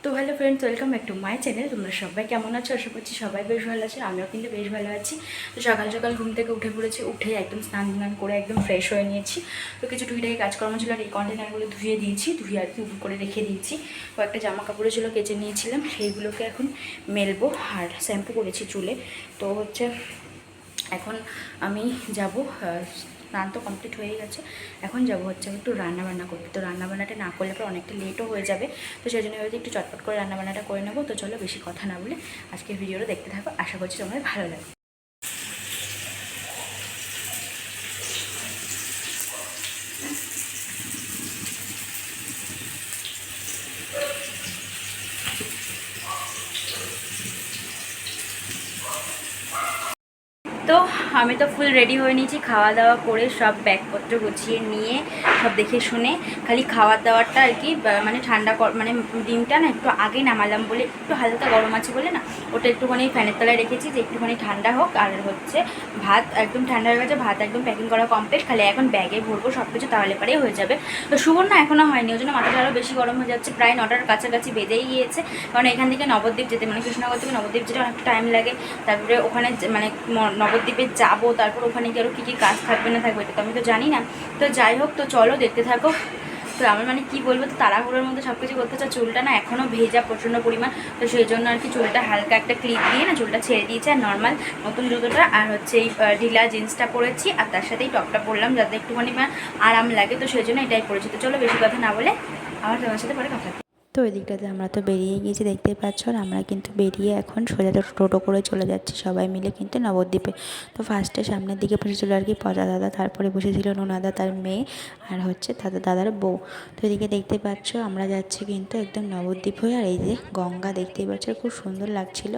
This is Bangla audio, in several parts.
তো hello friends, welcome back to my channel. তোমরা সবাই কেমন আছো? আশা করছি সবাই বেশ ভালো আছে। আমিও কিন্তু বেশ ভালো আছি। তো সকাল সকাল ঘুম থেকে উঠে পড়েছি, উঠে একদম স্নান করে একদম ফ্রেশ হয়ে নিয়েছি। তো কিছু টুকিটাকি কাজকর্ম ছিল, আর এই কন্টেনারগুলো ধুয়ে দিয়েছি, ধুয়ে আর কি উপুর করে রেখে দিয়েছি। কয়েকটা জামা কাপড় ছিল কেচে নিয়েছিলাম, সেইগুলোকে এখন মেলবো। আর শ্যাম্পু করেছি চুলে। তো হচ্ছে এখন আমি যাব, স্নান তো কমপ্লিট হয়ে গেছে। এখন যাব হচ্ছে একটু রান্নাবান্না করতে। তো রান্নাবান্নাটা না করলে পরে অনেকটা লেটও হয়ে যাবে। তো সেই জন্য হয়তো একটু চটপট করে রান্নাবান্নাটা করে নেবো। তো চলো বেশি কথা না বলে আজকে ভিডিওটা দেখতে থাকো, আশা করছি তোমাদের ভালো লাগবে। তো আমি তো ফুল রেডি হয়ে নিয়েছি, খাওয়া দাওয়া করে সব ব্যাগপত্র গুছিয়ে নিয়ে সব দেখে শুনে, খালি খাওয়ার দাওয়ারটা আর কি মানে ঠান্ডা মানে ডিমটা না একটু আগে নামালাম বলে, একটু হালকা গরম আছে বলে না, ওটা একটুখানি ফ্যানের তলায় রেখেছি যে একটুখানি ঠান্ডা হোক। আর হচ্ছে ভাত একদম ঠান্ডা হয়ে গেছে, ভাত একদম প্যাকিং করা কমপ্লিট, খালি এখন ব্যাগে ভরবো সব কিছু, তাহলে পরেই হয়ে যাবে। তো সুবর্ণ এখনও হয়নি, ওই জন্য মাথাটা আরও বেশি গরম হয়ে যাচ্ছে। প্রায় 9টার কাছাকাছি বেজেই গিয়েছে, কারণ এখান থেকে নবদ্বীপ যেতে, মানে কৃষ্ণনগর থেকে নবদ্বীপ যেতে অনেক টাইম লাগে। তারপরে ওখানে মানে নবদ্বীপে যাবো, তারপর ওখানে গিয়ে আরও কী কী কাজ থাকবে না থাকবে এটা তো আমি তো জানি না। তো যাই হোক, তো চলো দেখতে থাকো। তো আমার মানে কি বলবো, তো তাড়াহুড়োর মধ্যে সব কিছু করতে চাই। চুলটা না এখনও ভেজা প্রচণ্ড পরিমাণ, তো সেই জন্য আর কি চুলটা হালকা একটা ক্লিপ দিয়ে না চুলটা ছেড়ে দিয়েছে। আর নর্মাল নতুন জুতোটা আর হচ্ছে এই ঢিলা জিন্সটা পরেছি, আর তার সাথে এই টপটা পরলাম যাতে একটুখানি আরাম লাগে। তো সেই জন্য এটাই পরেছি। তো চলো বেশি কথা না বলে আমার তোমার সাথে পরে কথা। তো ওই দিকটাতে আমরা তো বেরিয়ে গিয়েছি, দেখতেই পাচ্ছ। আর আমরা কিন্তু বেরিয়ে এখন সোজা টোটো করে চলে যাচ্ছি সবাই মিলে কিন্তু নবদ্বীপে। তো ফার্স্টে সামনের দিকে বসেছিল আর কি পজা দাদা, তারপরে বসেছিল নোনাদা তার মেয়ে, আর হচ্ছে দাদার বউ। তো এদিকে দেখতে পাচ্ছ আমরা যাচ্ছি কিন্তু একদম নবদ্বীপ হয়ে। আর এই যে গঙ্গা দেখতেই পাচ্ছ, খুব সুন্দর লাগছিল।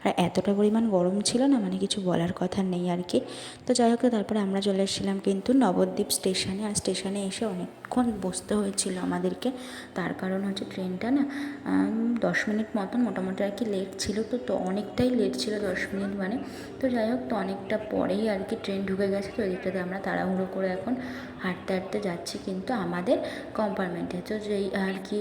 আর এতটা পরিমাণ গরম ছিল না, মানে কিছু বলার কথা নেই আর কি। তো যাই হোক, তারপরে আমরা চলে এসেছিলাম কিন্তু নবদ্বীপ স্টেশনে। আর স্টেশনে এসে অনেকক্ষণ বসতে হয়েছিল আমাদেরকে, তার কারণ হচ্ছে ট্রেনটা না 10 মিনিট মতন মোটামুটি আর কি লেট ছিল। তো অনেকটাই লেট ছিল 10 মিনিট মানে। তো যাই হোক, তো অনেকটা পরেই আর কি ট্রেন ঢুকে গেছে। তো এদিকটাতে আমরা তাড়াহুড়ো করে এখন হাঁটতে হাঁটতে যাচ্ছি কিন্তু আমাদের কম্পার্টমেন্টে। তো যেই আর কি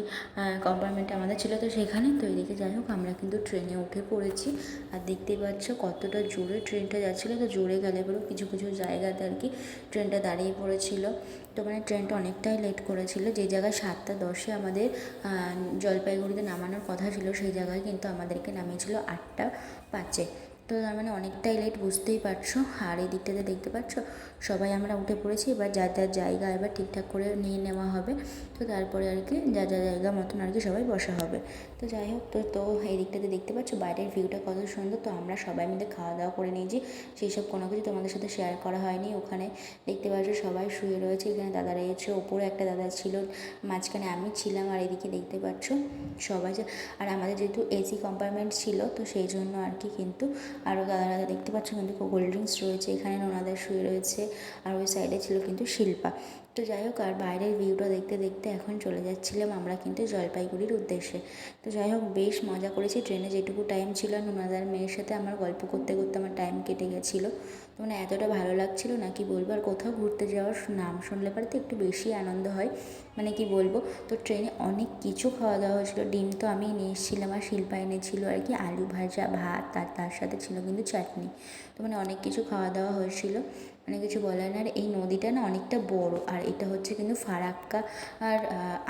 কম্পার্টমেন্টে আমাদের ছিল, তো সেখানে তো এদিকে যাই হোক আমরা কিন্তু ট্রেনে উঠে পড়েছি। আর দেখতেই পাচ্ছ কতটা জোরে ট্রেনটা যাচ্ছিলো। তো জোরে গেলে বলো কিছু কিছু জায়গাতে আর কি ট্রেনটা দাঁড়িয়ে পড়েছিল। তো মানে ট্রেনটা অনেকটাই লেট করেছিল। যে জায়গায় 7টা 10-এ আমাদের জলপাইগুড়িতে নামানোর কথা ছিল, সেই জায়গায় কিন্তু আমাদেরকে নামিয়েছিল 8টা 5-এ। তো তার মানে অনেকটাই লেট, বুঝতেই পারছো। আর এই দিকটাতে দেখতে পাচ্ছ সবাই আমরা উঠে পড়েছি। এবার যার যার জায়গা এবার ঠিকঠাক করে নিয়ে নেওয়া হবে। তো তারপরে আর কি যার যার জায়গা মতন আর কি সবাই বসা হবে। তো যাই হোক, তো এই দিকটাতে দেখতে পাচ্ছ বাইরের ভিউটা কত সুন্দর। তো আমরা সবাই মিলে খাওয়া দাওয়া করে নিয়েছি, সেই সব কোনো কিছু তোমাদের সাথে শেয়ার করা হয়নি। ওখানে দেখতে পাচ্ছ সবাই শুয়ে রয়েছে, এখানে দাদা রয়েছে, ওপরে একটা দাদা ছিল, মাঝখানে আমি ছিলাম। আর এদিকে দেখতে পাচ্ছ সবাই যে, আর আমাদের যেহেতু এসি কম্পার্টমেন্ট ছিল, তো সেই জন্য আর কি কিন্তু আরও দাদা দেখতে পাচ্ছ কিন্তু কোল্ড ড্রিঙ্কস রয়েছে, এখানে ওনাদের শুয়ে রয়েছে। আর ওই সাইডে ছিল কিন্তু শিল্পা। তো যাই হোক, আর বাইরের ভিউটা দেখতে দেখতে এখন চলে যাচ্ছিলাম আমরা কিন্তু জলপাইগুড়ির উদ্দেশ্যে। তো যাই হোক, বেশ মজা করেছি। ট্রেনে যেটুকু টাইম ছিল নোনাদার মেয়ের সাথে আমার গল্প করতে করতে আমার টাইম কেটে গেছিলো। তো মানে এতটা ভালো লাগছিল না কি বলবো। আর কোথাও ঘুরতে যাওয়ার নাম শুনলে পরে তো একটু বেশি আনন্দ হয়, মানে কি বলবো। তো ট্রেনে অনেক কিছু খাওয়া দাওয়া হয়েছিলো। ডিম তো আমি নিয়ে এসেছিলাম, আর শিল্পা এনেছিল আর কি আলু ভাজা, ভাত, আর তার সাথে ছিল কিন্তু চাটনি। তো মানে অনেক কিছু খাওয়া দাওয়া হয়েছিল, মানে কিছু বলার না। আর এই নদীটা না অনেকটা বড়, আর এটা হচ্ছে কিন্তু ফারাক্কা আর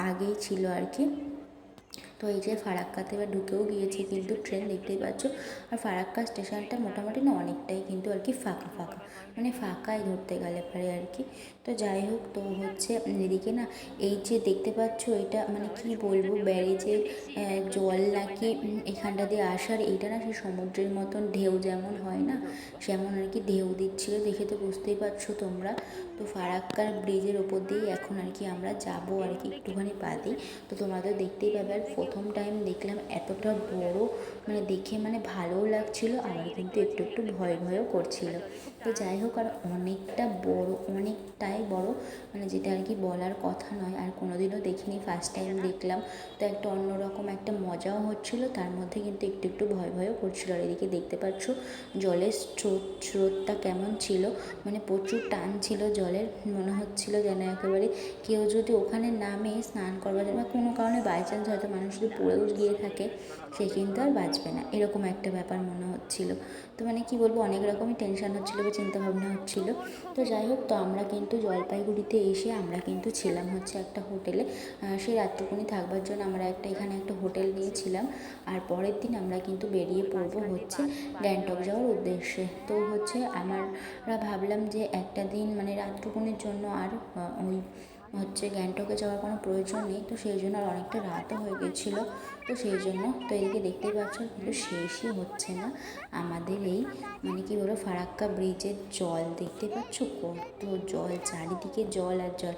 আগেই ছিল আর কি। তো এই যে ফারাক্কাতে এবার ঢুকেও গিয়েছি কিন্তু ট্রেন, দেখতেই পাচ্ছ। আর ফারাক্কা স্টেশনটা মোটামুটি না অনেকটাই কিন্তু আর কি ফাঁকা ফাঁকা, মানে ফাঁকাই ধরতে গেলে পারে আর কি। তো যাই হোক, তো হচ্ছে এদিকে না এই যে দেখতে পাচ্ছ এটা মানে কি বলবো, ব্যারেজের জল নাকি এখানটা দিয়ে আসার, এইটা না সেই সমুদ্রের মতন ঢেউ যেমন হয় না, সেমন আর কি ঢেউ দিচ্ছিলো, দেখে তো বুঝতেই পারছো তোমরা। তো ফারাক্কার ব্রিজের ওপর দিয়েই এখন আর কি আমরা যাবো আর কি একটুখানি বাদেই। তো তোমরা তো দেখতেই পাবে। আর প্রথম টাইম দেখলাম এতটা বড়, মানে দেখে মানে ভালোও লাগছিলো, আবার কিন্তু একটু একটু ভয় ভয়ও করছিল। তো যাই হোক, আর অনেকটা বড়, অনেকটাই অনেকটাই বড়, মানে যেটা আর কি বলার কথা নয়, আর কোনোদিনও দেখিনি, ফার্স্ট টাইম দেখলাম। তো একটা অন্যরকম একটা মজাও হচ্ছিলো, তার মধ্যে কিন্তু একটু একটু ভয় ভয়ও করছিলো। আর এদিকে দেখতে পাচ্ছ জলের স্রোতটা কেমন ছিল, মানে প্রচুর টান ছিল জলের, মনে হচ্ছিল যেন একেবারে কেউ যদি ওখানে নামে স্নান করবার জন্য বা কোনো কারণে বাই চান্স হয়তো মানুষ যদি পড়েও গিয়ে থাকে, সে কিন্তু আর বাঁচবে না, এরকম একটা ব্যাপার মনে হচ্ছিল। তো মানে কি বলবো, অনেক রকমই টেনশন হচ্ছিলো বা চিন্তাভাবনা হচ্ছিলো। তো যাই হোক, তো আমরা কিন্তু জলপাইগুড়িতে এসে আমরা কিন্তু ছিলাম হচ্ছে একটা হোটেলে, সেই রাত্রকুনি থাকবার জন্য আমরা এখানে একটা হোটেল নিয়েছিলাম। আর পরের দিন আমরা কিন্তু বেরিয়ে পড়বো হচ্ছে গ্যাংটক যাওয়ার উদ্দেশ্যে। তো হচ্ছে আমরা ভাবলাম যে একটা দিন মানে রাতটুকুনির জন্য আর ওই হচ্ছে গ্যাংটকে যাওয়ার কোনো প্রয়োজন নেই, তো সেই জন্য আর অনেকটা রাতও হয়ে গেছিলো। তো সেই জন্য তো এদিকে দেখতেই পাচ্ছ কিন্তু শেষই হচ্ছে না আমাদের এই মানে কি বলো ফারাক্কা ব্রিজের জল, দেখতে পাচ্ছ কত জল, চারিদিকে জল আর জল,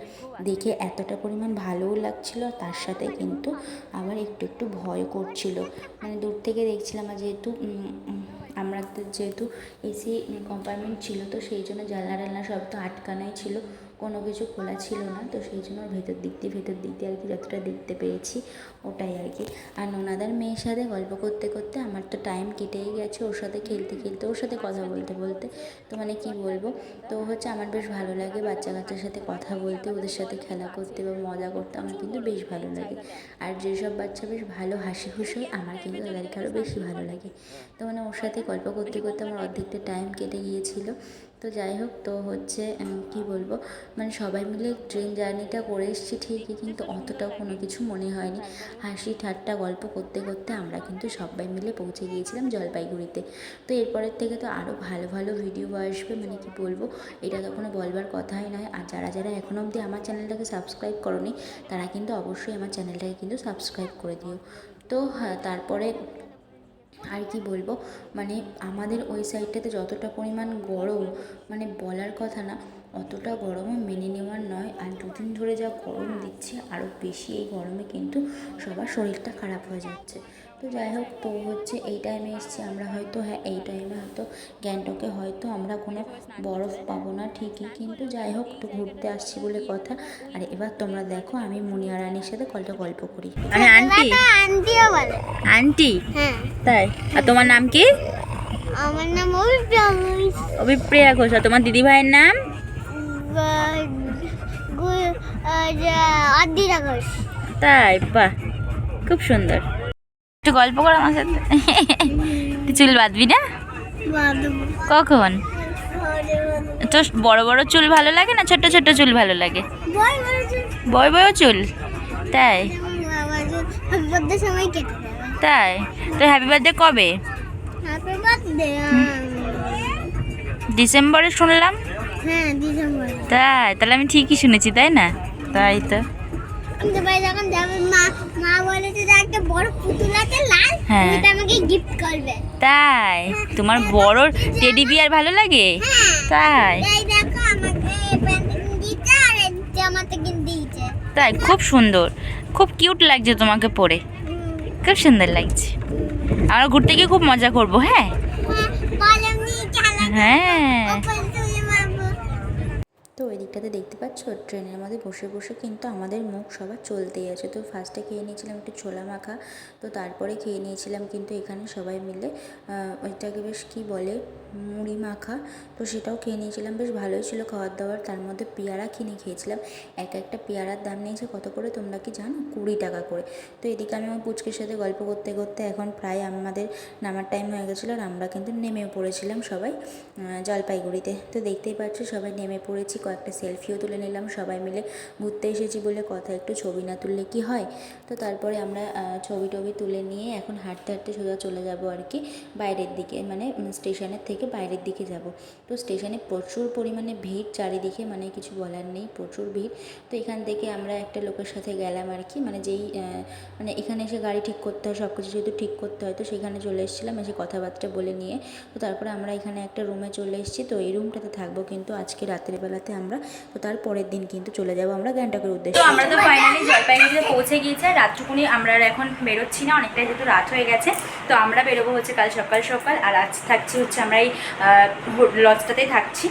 দেখে এতটা পরিমাণ ভালোও লাগছিল, তার সাথে কিন্তু আবার একটু একটু ভয় করছিল। মানে দূর থেকে দেখছিলাম, আর যেহেতু আমাদের যেহেতু এসি কম্পার্টমেন্ট ছিল, তো সেই জন্য জানলা সব তো আটকানাই ছিল, কোনো কিছু খোলা ছিল না। তো সেই জন্য ভেতর দিক দিয়ে আর কি যতটা দেখতে পেরেছি ওটাই আর কি। আর নোনাদার মেয়ের সাথে গল্প করতে করতে আমার তো টাইম কেটেই গেছে, ওর সাথে খেলতে খেলতে, ওর সাথে কথা বলতে বলতে। তো মানে কি বলবো, তো হচ্ছে আমার বেশ ভালো লাগে বাচ্চা কাচ্চার সাথে কথা বলতে, ওদের সাথে খেলা করতে বা মজা করতে আমার কিন্তু বেশ ভালো লাগে। আর যেসব বাচ্চা বেশ ভালো হাসি খুশি হয়, আমার কিন্তু তাদেরকে আরও বেশি ভালো লাগে। তো মানে ওর সাথে গল্প করতে করতে আমার অর্ধেকটা টাইম কেটে গিয়েছিলো। তো যাই হোক, তো হচ্ছে কি বলবো, মানে সবাই মিলে ট্রেন জার্নিটা করে এসেছি ঠিকই, কিন্তু অতটাও কোনো কিছু মনে হয়নি। হাসি ঠাট্টা গল্প করতে করতে আমরা কিন্তু সবাই মিলে পৌঁছে গিয়েছিলাম জলপাইগুড়িতে। তো এরপরের থেকে তো আরও ভালো ভালো ভিডিও আসবে, মানে কি বলবো, এটা তো কোনো বলবার কথাই নয়। আর যারা যারা এখনও অবধি আমার চ্যানেলটাকে সাবস্ক্রাইব করোনি, তারা কিন্তু অবশ্যই আমার চ্যানেলটাকে কিন্তু সাবস্ক্রাইব করে দিও। তো হ্যাঁ, তারপরে আর কি বলবো, মানে আমাদের ওই সাইডটাতে যতটা পরিমাণ গরম, মানে বলার কথা না, অতটা গরমও মেনে নেওয়ার নয়। আর দুদিন ধরে যা গরম দিচ্ছে, আরও বেশি এই গরমে কিন্তু সবার শরীরটা খারাপ হয়ে যাচ্ছে। তো যাই হোক, তো হচ্ছে এই টাইমে এসেছি আমরা, হয়তো হ্যাঁ এই টাইমে হয়তো গ্যাংটকে হয়তো আমরা কোনো বরফ পাবো না ঠিকই, কিন্তু যাই হোক, একটু ঘুরতে আসছি বলে কথা। আর এবার তোমরা দেখো আমি মুনিয়া রানীর সাথে গল্প করি। আমি আন্টি, আন্টিও বলে আন্টি, হ্যাঁ। তাই? আর তোমার নাম কি? আমার নাম অভিপ্রিয়া ঘোষ। অভিপ্রিয়া ঘোষ। আর তোমার দিদি ভাইয়ের নাম? আদিরা ঘোষ। তাই? বাহ, খুব সুন্দর। একটু গল্প করো আমার সাথে। তুই চুল বাঁধবি না? কখন? তো বড় বড় চুল ভালো লাগে না ছোট ছোট চুল ভালো লাগে? বড় বড় চুল। তাই? সময় কেটে তাই? তো হ্যাপি বার্থডে কবে? ডিসেম্বরে শুনলাম। হ্যাঁ, ডিসেম্বর। তাই? তাহলে আমি ঠিকই শুনেছি, তাই না? তাই তো। যখন যাবে মা বলেছে যে একটা বড় পুতুল আছে লাল, হ্যাঁ, ওটা আমাকে গিফট করবে। তাই? তোমার বড় টেডি বিয়ার ভালো লাগে? তাই? এই দেখো আমাকে পেন্টিং দিয়েছে আর এই জামাতে কিনে দিয়েছে। তাই? খুব সুন্দর, খুব কিউট লাগছে তোমাকে পরে, খুব সুন্দর লাগছে। আমরা ঘুরতে গিয়ে খুব মজা করবো। হ্যাঁ হ্যাঁ। তো ওই দিকটাতে দেখতে পাচ্ছ ট্রেনের মধ্যে বসে বসে কিন্তু আমাদের মুখ সবার চলতেই আছে। তো ফার্স্টে খেয়ে নিয়েছিলাম একটু ছোলা মাখা, তো তারপরে খেয়ে নিয়েছিলাম কিন্তু এখানে সবাই মিলে ওইটাকে বেশ কী বলে মুড়ি মাখা, তো সেটাও খেয়ে নিয়েছিলাম, বেশ ভালোই ছিল খাবার দাবার। তার মধ্যে পেয়ারা কিনে খেয়েছিলাম, একটা পেয়ারার দাম নিয়েছে কত করে তোমরা কি জানো? 20 টাকা করে। তো এদিকে আমি আমার পুচকের সাথে গল্প করতে করতে এখন প্রায় আমাদের নামার টাইম হয়ে গেছিলো, আর আমরা কিন্তু নেমেও পড়েছিলাম সবাই জলপাইগুড়িতে। তো দেখতেই পাচ্ছ সবাই নেমে পড়েছি, কয়েকটা সেলফিও তুলে নিলাম, সবাই মিলে ঘুরতে এসেছি বলে কথা, একটু ছবি না তুললে কি হয়। তো তারপরে আমরা ছবি টবি তুলে নিয়ে এখন হাঁটতে হাঁটতে সোজা চলে যাব আর কি বাইরের দিকে, মানে স্টেশনের থেকে বাইরের দিকে যাব। তো স্টেশনে প্রচুর পরিমাণে ভিড় চারিদিকে, মানে কিছু বলার নেই, প্রচুর ভিড়। তো এখান থেকে আমরা একটা লোকের সাথে গেলাম আর কি, মানে যেই মানে এখানে এসে গাড়ি ঠিক করতে হয়, সব কিছু যেহেতু ঠিক করতে হয়, তো সেখানে চলে এসেছিলাম, এসে কথাবার্তা বলে নিয়ে তো তারপরে আমরা এখানে একটা রুমে চলে এসেছি। তো এই রুমটাতে থাকবো কিন্তু আজকে রাতের বেলাতে আমরা, তো তার পরের দিন কিন্তু চলে যাবো আমরা গ্যাংটকের উদ্দেশ্যে। তো আমরা তো ফাইনালি জলপাইগুড়িতে পৌঁছে গিয়েছে। রাতটুকুনি আমরা আর এখন বেরোচ্ছি না, অনেকটাই যেহেতু রাত হয়ে গেছে। তো আমরা বেরোবো হচ্ছে কাল সকাল সকাল, আর আজ থাকছি হচ্ছে আমরা এই লজটাতেই থাকছি।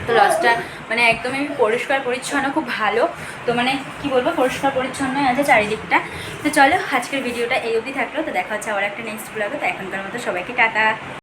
তো লজটা মানে একদমই পরিষ্কার পরিচ্ছন্ন, খুব ভালো। তো মানে কি বলবো, পরিষ্কার পরিচ্ছন্নই আছে চারিদিকটা। তো চলো আজকের ভিডিওটা এই অবধি থাকলো। তো দেখা হচ্ছে আবার একটা নেক্সট ব্লগে। তো এখনকার মতো সবাইকে টাটা।